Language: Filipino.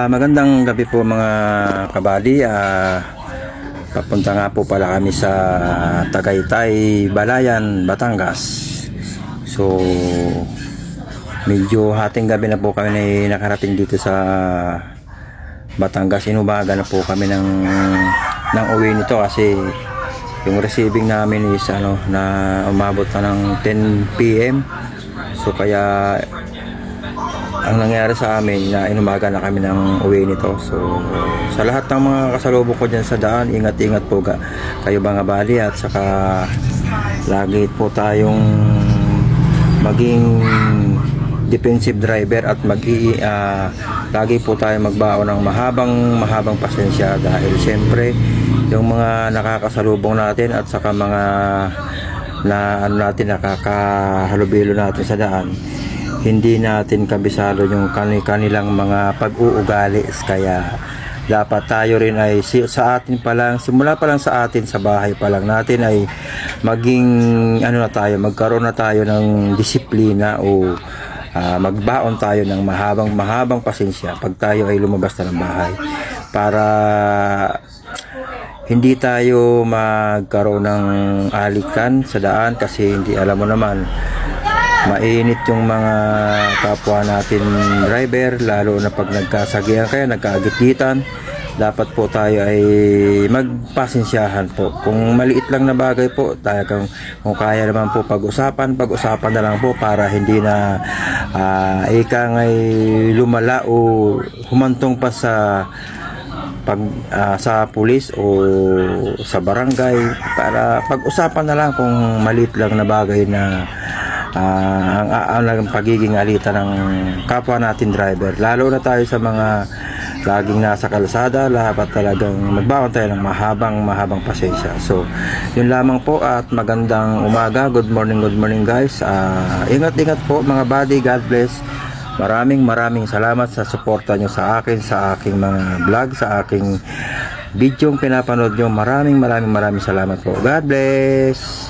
Magandang gabi po mga kabali. Papunta nga po pala kami sa Tagaytay, Balayan, Batangas. So medyo hating gabi na po kami nakarating dito sa Batangas. Inumaga na po kami ng uwi nito kasi yung receiving namin is na umabot na ng 10 PM. So kaya ang nangyari sa amin na inumaga na kami ng uwi nito. So sa lahat ng mga kasalubong ko dyan sa daan, ingat-ingat po kayo mga bali, at saka lagi po tayong maging defensive driver at lagi po tayo magbaon ng mahabang pasensya, dahil siyempre yung mga nakakasalubong natin at saka mga nakakahalubilo natin sa daan, hindi natin kabisado yung kanilang mga pag-uugali. Kaya dapat tayo rin ay sa atin pa lang, simula pa lang sa atin, sa bahay pa lang natin ay maging magkaroon na tayo ng disiplina o magbaon tayo ng mahabang pasensya pag tayo ay lumabas na ng bahay, para hindi tayo magkaroon ng alikan sa daan. Kasi hindi, alam mo naman, mainit yung mga kapwa natin driver, lalo na pag nagkasagihan kaya nagkaagitan. Dapat po tayo ay magpasensyahan po. Kung maliit lang na bagay po tayo, kung kaya naman po pag-usapan na lang po, para hindi na ay lumala o humantong pa sa pulis o sa barangay. Para pag-usapan na lang kung maliit lang na bagay na ang pagiging alita ng kapwa natin driver, lalo na tayo sa mga laging nasa kalsada. Dapat talagang magbaon tayo ng mahabang pasensya. So yun lamang po, at magandang umaga. Good morning guys. Ingat po mga buddy. God bless. Maraming salamat sa suporta nyo sa akin, sa aking mga vlog, sa aking video pinapanood nyo. Maraming salamat po. God bless.